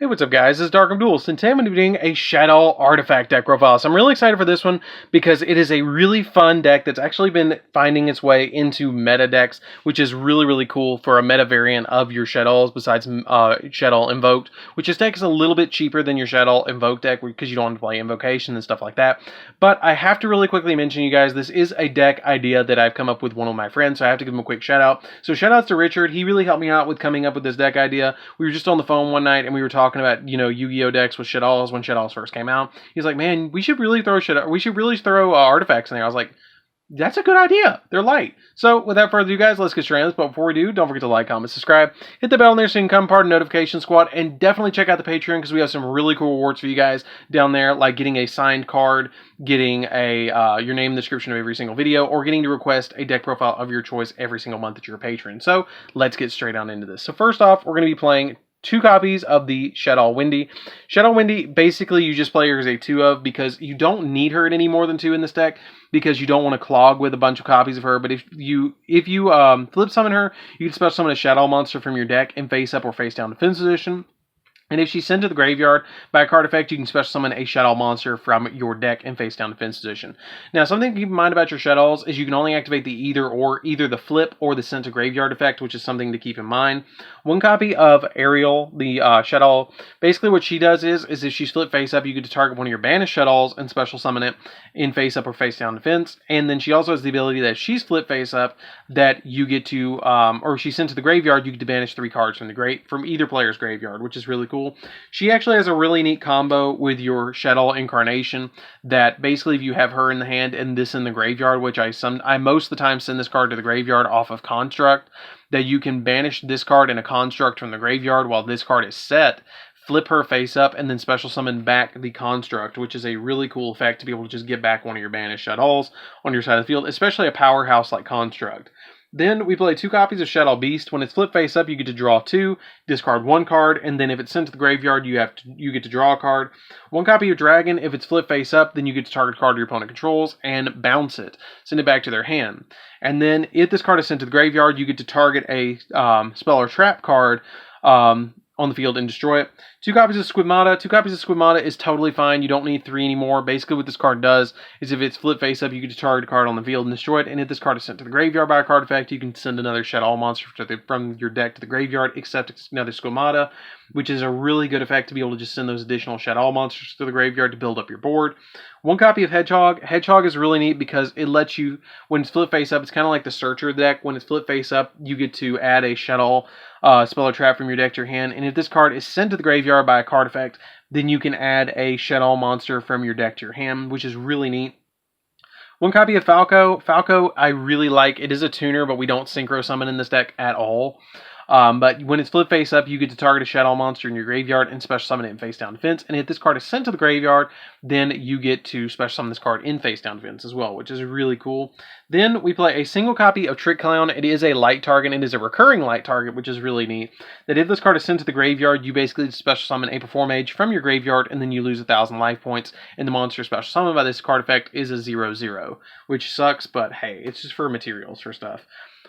Hey, what's up guys, it's DarkArmedDuelist, and today I'm going to be doing a Shaddoll artifact deck profile. So I'm really excited for this one because it is a really fun deck that's actually been finding its way into meta decks, which is really cool for a meta variant of your Shaddolls besides Shaddoll Invoked, which this deck is a little bit cheaper than your Shaddoll Invoked deck because you don't have to play Invocation and stuff like that. But I have to really quickly mention, you guys, this is a deck idea that I've come up with one of my friends, so I have to give him a quick shout out. So shout outs to Richard. He really helped me out with coming up with this deck idea. We were just on the phone one night and we were talking about, you know, Yu-Gi-Oh decks with Shaddolls when Shaddolls first came out. He's like, man, we should really throw artifacts in there. I was like, that's a good idea. They're light. So without further ado, guys, let's get straight into this. But before we do, don't forget to like, comment, subscribe, hit the bell in there so you can become part of the notification squad, and definitely check out the Patreon because we have some really cool rewards for you guys down there, like getting a signed card, getting a your name in the description of every single video, or getting to request a deck profile of your choice every single month that you're a patron. So let's get straight on into this. So first off, we're going to be playing 2 copies of the Shaddoll Wendy. Shaddoll Wendy, basically you just play her as a 2 of because you don't need her at any more than 2 in this deck because you don't want to clog with a bunch of copies of her. But if you flip summon her, you can special summon a Shaddoll monster from your deck in face up or face down defense position. And if she's sent to the graveyard by a card effect, you can special summon a Shaddoll monster from your deck in face down defense position. Now, something to keep in mind about your Shaddolls is you can only activate the either the flip or the sent to graveyard effect, which is something to keep in mind. 1 copy of Ariel, the Shaddoll, basically what she does is if she's flip face up, you get to target one of your banished Shaddolls and special summon it in face up or face down defense. And then she also has the ability that if she's flip face up, that you get to, or she's sent to the graveyard, you get to banish 3 cards from either player's graveyard, which is really cool. She actually has a really neat combo with your Shaddoll Incarnation that basically if you have her in the hand and this in the graveyard, which I most of the time send this card to the graveyard off of Construct, that you can banish this card and a Construct from the graveyard while this card is set, flip her face up, and then special summon back the Construct, which is a really cool effect to be able to just get back one of your banished Shaddolls on your side of the field, especially a powerhouse like Construct. Then we play 2 copies of Shaddoll Beast. When it's flip face up, you get to draw 2, discard 1 card, and then if it's sent to the graveyard, you get to draw a card. 1 copy of Dragon. If it's flip face up, then you get to target a card your opponent controls and bounce it, send it back to their hand. And then if this card is sent to the graveyard, you get to target a spell or trap card on the field and destroy it. 2 copies of Squigmata. 2 copies of Squigmata is totally fine. You don't need 3 anymore. Basically what this card does is if it's flip face up, you get to target a card on the field and destroy it. And if this card is sent to the graveyard by a card effect, you can send another Shaddoll monster from your deck to the graveyard, except it's another Squigmata, which is a really good effect to be able to just send those additional Shaddoll monsters to the graveyard to build up your board. 1 copy of Hedgehog. Hedgehog is really neat because it lets you, when it's flip face up, it's kind of like the Searcher deck. When it's flip face up, you get to add a Shaddoll spell or trap from your deck to your hand. And if this card is sent to the graveyard by a card effect, then you can add a Shaddoll monster from your deck to your hand, which is really neat. 1 copy of Falco. Falco I really like. It is a tuner, but we don't synchro summon in this deck at all. But when it's flip face up, you get to target a Shaddoll monster in your graveyard and special summon it in face down defense. And if this card is sent to the graveyard, then you get to special summon this card in face down defense as well, which is really cool. Then we play a single copy of Trick Clown. It is a light target. It is a recurring light target, which is really neat. That if this card is sent to the graveyard, you basically special summon a Perform Mage from your graveyard, and then you lose 1,000 life points. And the monster special summoned by this card effect is a 0/0, which sucks, but hey, it's just for materials for stuff.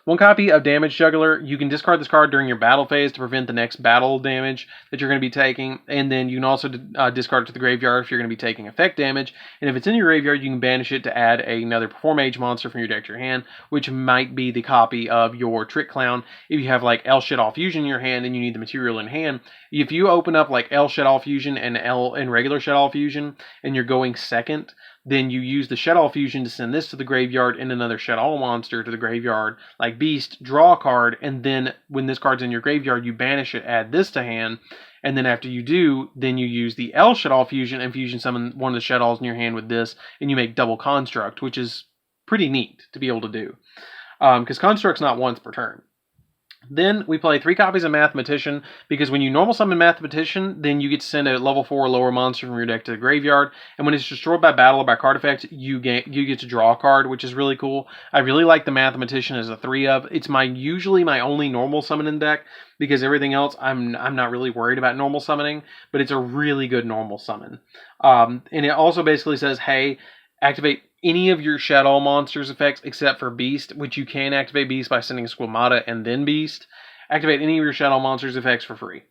1 copy of Damage Juggler. You can discard this card during your battle phase to prevent the next battle damage that you're going to be taking. And then you can also discard it to the graveyard if you're going to be taking effect damage. And if it's in your graveyard, you can banish it to add another Perform Mage monster from your deck to your hand, which might be the copy of your Trick Clown. If you have like Shaddoll Fusion in your hand and you need the material in hand, if you open up like Shaddoll Fusion and regular Shaddoll Fusion and you're going second, then you use the Shaddoll Fusion to send this to the graveyard and another Shaddoll monster to the graveyard, like Beast, draw a card, and then when this card's in your graveyard, you banish it, add this to hand, and then after you do, then you use the Shaddoll Fusion and fusion summon one of the Shaddolls in your hand with this, and you make double Construct, which is pretty neat to be able to do, because Construct's not once per turn. Then we play 3 copies of Mathematician, because when you normal summon Mathematician, then you get to send a level 4 or lower monster from your deck to the graveyard, and when it's destroyed by battle or by card effect, you get to draw a card, which is really cool. I really like the Mathematician as a 3 of. It's usually my only normal summoning deck, because everything else I'm not really worried about normal summoning, but it's a really good normal summon. And it also basically says, hey, activate any of your Shaddoll monsters effects except for Beast, which you can activate Beast by sending Squigmata and then Beast. Activate any of your Shaddoll monsters effects for free.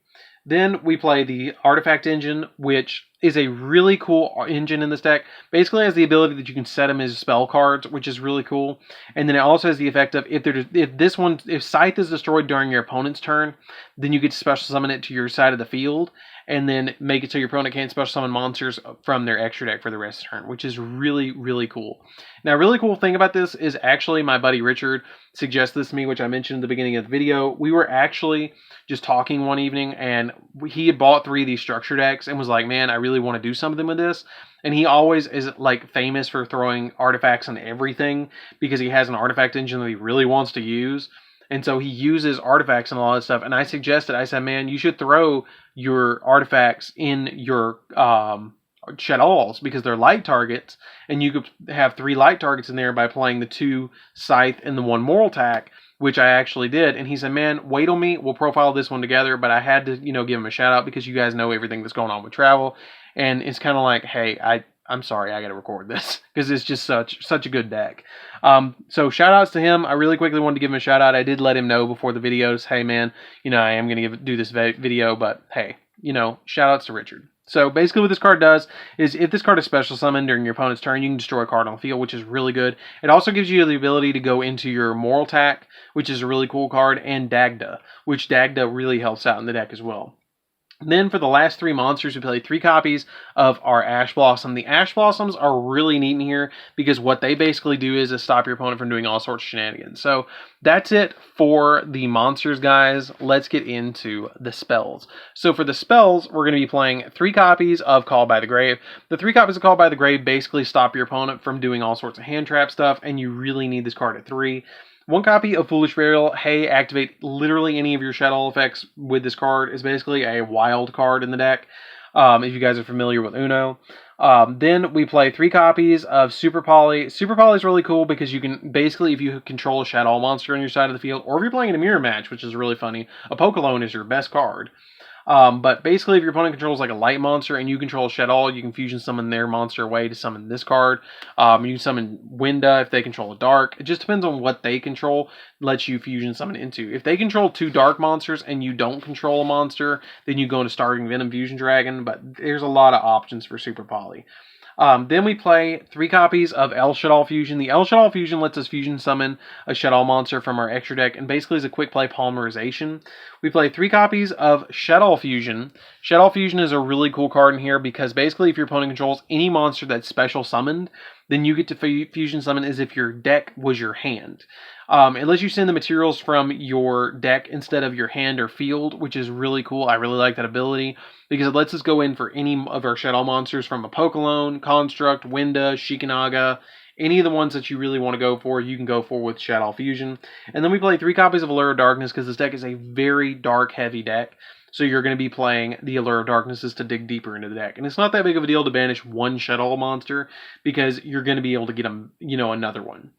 Then we play the Artifact Engine, which is a really cool engine in this deck. Basically has the ability that you can set them as spell cards, which is really cool. And then it also has the effect of if Scythe is destroyed during your opponent's turn, then you get to special summon it to your side of the field, and then make it so your opponent can't special summon monsters from their extra deck for the rest of the turn, which is really, really cool. Now, a really cool thing about this is actually my buddy Richard suggested this to me, which I mentioned at the beginning of the video. We were actually just talking one evening, and he had bought 3 of these structure decks and was like, man, I really want to do something with this. And he always is like famous for throwing artifacts on everything because he has an artifact engine that he really wants to use. And so he uses artifacts and all that stuff. And I said, man, you should throw your artifacts in your Shaddolls because they're light targets. And you could have 3 light targets in there by playing the 2 Scythe and the 1 Moral Attack, which I actually did. And he said, man, wait on me. We'll profile this one together. But I had to, give him a shout out because you guys know everything that's going on with travel. And it's kind of like, hey, I'm sorry, I got to record this because it's just such a good deck. So shout outs to him. I really quickly wanted to give him a shout out. I did let him know before the videos, hey man, I am going to do this video, but hey, shout outs to Richard. So basically what this card does is if this card is special summoned during your opponent's turn, you can destroy a card on the field, which is really good. It also gives you the ability to go into your Moral Attack, which is a really cool card, and Dagda, which Dagda really helps out in the deck as well. Then for the last 3 monsters, we play 3 copies of our Ash Blossom. The Ash Blossoms are really neat in here because what they basically do is stop your opponent from doing all sorts of shenanigans. So that's it for the monsters, guys. Let's get into the spells. So for the spells, we're going to be playing 3 copies of Call by the Grave. The 3 copies of Call by the Grave basically stop your opponent from doing all sorts of hand trap stuff, and you really need this card at 3. 1 copy of Foolish Burial. Hey, activate literally any of your Shaddoll effects with this card. It's basically a wild card in the deck, if you guys are familiar with Uno. Then we play 3 copies of Super Poly. Super Poly is really cool because you can, basically, if you control a Shaddoll monster on your side of the field, or if you're playing in a mirror match, which is really funny, a Pokelone is your best card. But basically, if your opponent controls like a light monster and you control Shaddoll, you can fusion summon their monster away to summon this card. You can summon Winda if they control a dark. It just depends on what they control, lets you fusion summon into. If they control 2 dark monsters and you don't control a monster, then you go into starting Venom Fusion Dragon, but there's a lot of options for Super Poly. Then we play 3 copies of El Shaddoll Fusion. The El Shaddoll Fusion lets us fusion summon a Shaddoll monster from our extra deck and basically is a quick play polymerization. We play 3 copies of Shaddoll Fusion. Shaddoll Fusion is a really cool card in here because basically if your opponent controls any monster that's special summoned, then you get to fusion summon as if your deck was your hand. It lets you send the materials from your deck instead of your hand or field, which is really cool. I really like that ability because it lets us go in for any of our Shaddoll monsters from a Pokelone, Construct, Winda, Shikanaga, any of the ones that you really want to go for, you can go for with Shaddoll Fusion. And then we play 3 copies of Allure of Darkness because this deck is a very dark-heavy deck. So you're going to be playing the Allure of Darknesses to dig deeper into the deck. And it's not that big of a deal to banish 1 Shaddoll monster because you're going to be able to get them, another one.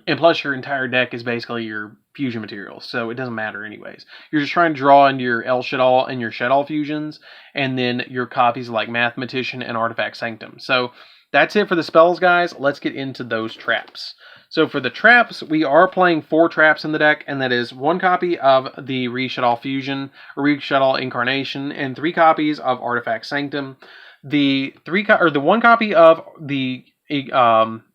And plus your entire deck is basically your fusion materials, so it doesn't matter anyways. You're just trying to draw into your El Shaddoll and your Shaddoll fusions, and then your copies like Mathematician and Artifact Sanctum. So that's it for the spells, guys. Let's get into those traps. So for the traps, we are playing 4 traps in the deck, and that is 1 copy of the Shaddoll Fusion, or Shaddoll Incarnation, and 3 copies of Artifact Sanctum. The 1 copy of the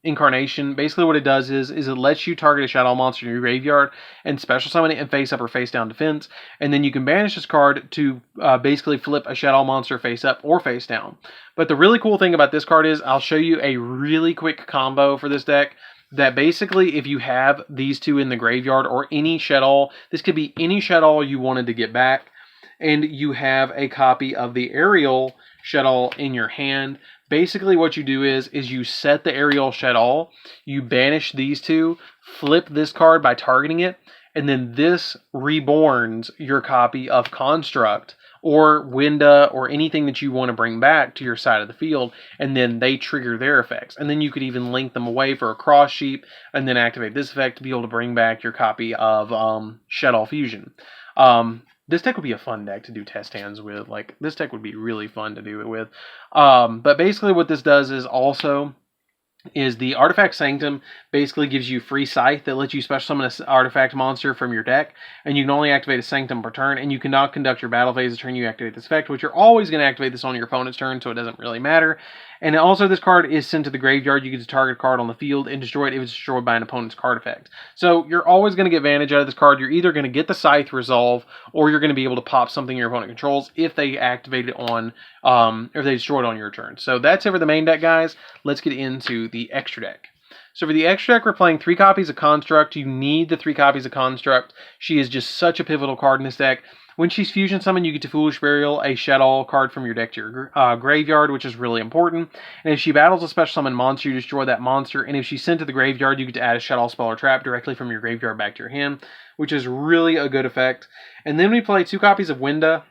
Incarnation, basically what it does is it lets you target a Shaddoll monster in your graveyard and special summon it in face up or face down defense, and then you can banish this card to basically flip a Shaddoll monster face up or face down. But the really cool thing about this card is I'll show you a really quick combo for this deck that basically if you have these 2 in the graveyard or any Shaddoll, this could be any Shaddoll you wanted to get back, and you have a copy of the Aerial Shaddoll in your hand. Basically what you do is you set the Aerial Shaddoll, you banish these 2, flip this card by targeting it, and then this reborns your copy of Construct or Winda or anything that you want to bring back to your side of the field, and then they trigger their effects. And then you could even link them away for a Cross Sheep and then activate this effect to be able to bring back your copy of Shaddoll Fusion. This deck would be a fun deck to do test hands with. Like, this deck would be really fun to do it with. But basically what this does is also is the Artifact Sanctum basically gives you free Scythe that lets you special summon an artifact monster from your deck, and you can only activate a Sanctum per turn, and you cannot conduct your battle phase the turn you activate this effect, which you're always going to activate this on your opponent's turn, so it doesn't really matter. And also this card is sent to the graveyard. You get to target a card on the field and destroy it if it's destroyed by an opponent's card effect. So you're always going to get advantage out of this card. You're either going to get the Scythe resolve, or you're going to be able to pop something your opponent controls if they activate it on, if they destroy it on your turn. So that's it for the main deck, guys. Let's get into the extra deck. So for the extra deck, we're playing 3 copies of Construct. You need the 3 copies of Construct. She is just such a pivotal card in this deck. When she's Fusion Summoned, you get to Foolish Burial a Shaddoll card from your deck to your graveyard, which is really important. And if she battles a special summon monster, you destroy that monster. And if she's sent to the graveyard, you get to add a Shaddoll spell or trap directly from your graveyard back to your hand, which is really a good effect. And then we play 2 copies of Winda.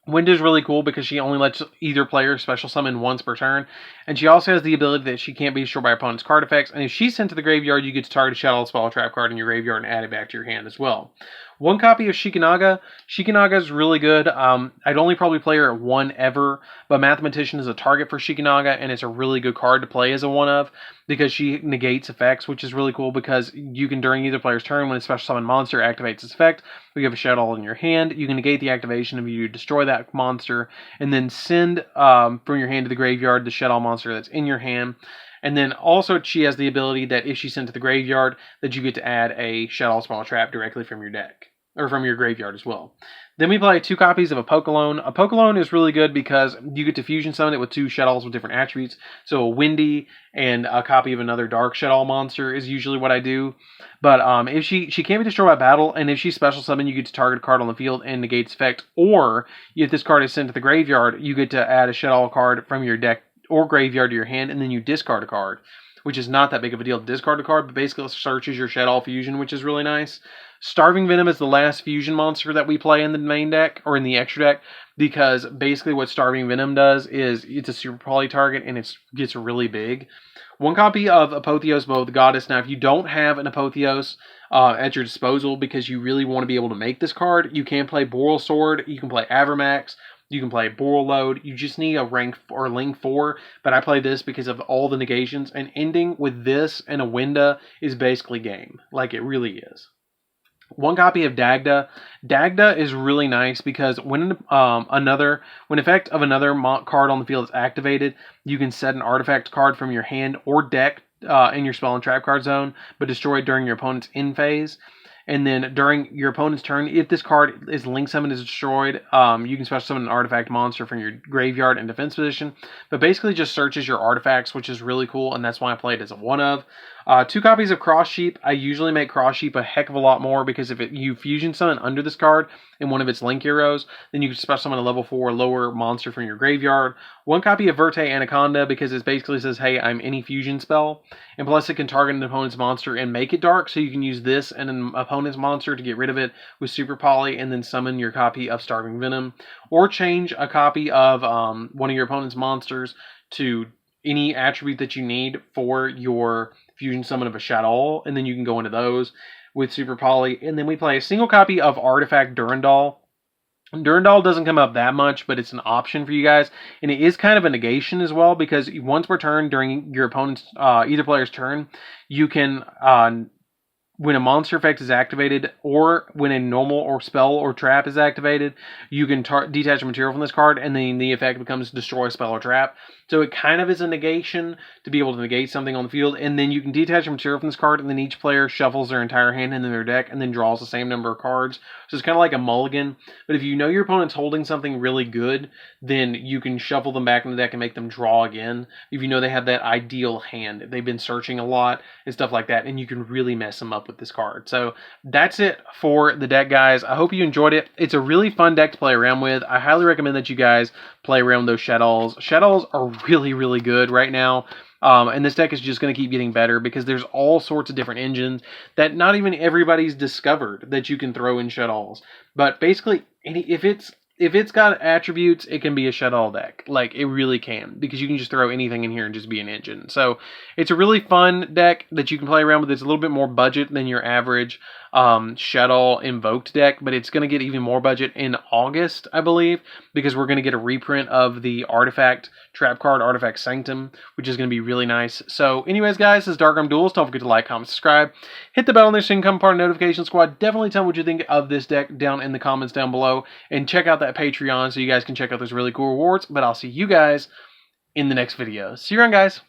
Winda is really cool because she only lets either player special summon once per turn. And she also has the ability that she can't be destroyed by opponent's card effects. And if she's sent to the graveyard, you get to target a Shaddoll spell or trap card in your graveyard and add it back to your hand as well. 1 copy of Shikinaga. Shikinaga is really good. I'd only probably play her at 1 ever, but Mathematician is a target for Shikinaga, and it's a really good card to play as a 1 of because she negates effects, which is really cool because you can, during either player's turn, when a special summon monster activates its effect, you have a Shaddoll in your hand, you can negate the activation if you destroy that monster, and then send from your hand to the graveyard the Shaddoll monster that's in your hand. And then also she has the ability that if she's sent to the graveyard, that you get to add a Shaddoll spell trap directly from your deck, or from your graveyard as well. Then we play 2 copies of Apokalon. Apokalon is really good because you get to Fusion Summon it with 2 Shaddolls with different attributes. So a Windy and a copy of another Dark Shaddoll monster is usually what I do. But if she can't be destroyed by battle, and if she's special summon, you get to target a card on the field and negate its effect. Or if this card is sent to the graveyard, you get to add a Shaddoll card from your deck or graveyard to your hand, and then you discard a card, which is not that big of a deal to discard a card, but basically it searches your Shaddoll Fusion, which is really nice. Starving Venom is the last fusion monster that we play in the main deck, or in the extra deck, because basically what Starving Venom does is it's a super poly target, and it gets really big. 1 copy of Apotheos, Bow of the Goddess. Now, if you don't have an Apotheos at your disposal because you really want to be able to make this card, you can play Boral Sword, you can play Avermax, you can play Boral Load. You just need a rank or link 4, but I play this because of all the negations, and ending with this and a Winda is basically game. Like, it really is. 1 copy of Dagda. Dagda is really nice because when effect of another card on the field is activated, you can set an artifact card from your hand or deck in your spell and trap card zone, but destroy it during your opponent's end phase. And then during your opponent's turn, if this card is link summoned is destroyed, you can special summon an artifact monster from your graveyard in defense position. But basically just searches your artifacts, which is really cool, and that's why I play it as a 1 of. 2 copies of Cross Sheep. I usually make Cross Sheep a heck of a lot more because if you fusion summon under this card in one of its link heroes, then you can special summon a level 4 lower monster from your graveyard. 1 copy of Verte Anaconda because it basically says, hey, I'm any fusion spell. And plus it can target an opponent's monster and make it dark, so you can use this and an opponent's monster to get rid of it with Super Poly and then summon your copy of Starving Venom. Or change a copy of one of your opponent's monsters to any attribute that you need for your fusion summon of a Shaddoll, and then you can go into those with Super Poly. And then we play a single copy of Artifact Durandal. Durandal doesn't come up that much, but it's an option for you guys, and it is kind of a negation as well, because once per turn during your opponent's either player's turn, you can when a monster effect is activated, or when a normal or spell or trap is activated, you can detach a material from this card, and then the effect becomes destroy spell or trap. So it kind of is a negation to be able to negate something on the field, and then you can detach a material from this card, and then each player shuffles their entire hand into their deck, and then draws the same number of cards. So it's kind of like a mulligan, but if you know your opponent's holding something really good, then you can shuffle them back in the deck and make them draw again. If you know they have that ideal hand, they've been searching a lot and stuff like that, and you can really mess them up with this card. So that's it for the deck, guys. I hope you enjoyed it. It's a really fun deck to play around with. I highly recommend that you guys play around with those Shaddolls. Shaddolls are really, really good right now. And this deck is just going to keep getting better because there's all sorts of different engines that not even everybody's discovered that you can throw in Shaddolls. But basically, if it's got attributes, it can be a Shaddoll deck. Like, it really can, because you can just throw anything in here and just be an engine. So it's a really fun deck that you can play around with. It's a little bit more budget than your average Shaddoll Invoked deck, but it's going to get even more budget in August, I believe, because we're going to get a reprint of the Artifact trap card, Artifact Sanctum, which is going to be really nice. So anyways, guys, this is DarkArmedDuelist. Don't forget to like, comment, subscribe. Hit the bell on this so you can become part of the notification squad. Definitely tell me what you think of this deck down in the comments down below. And check out that Patreon so you guys can check out those really cool rewards. But I'll see you guys in the next video. See you around, guys.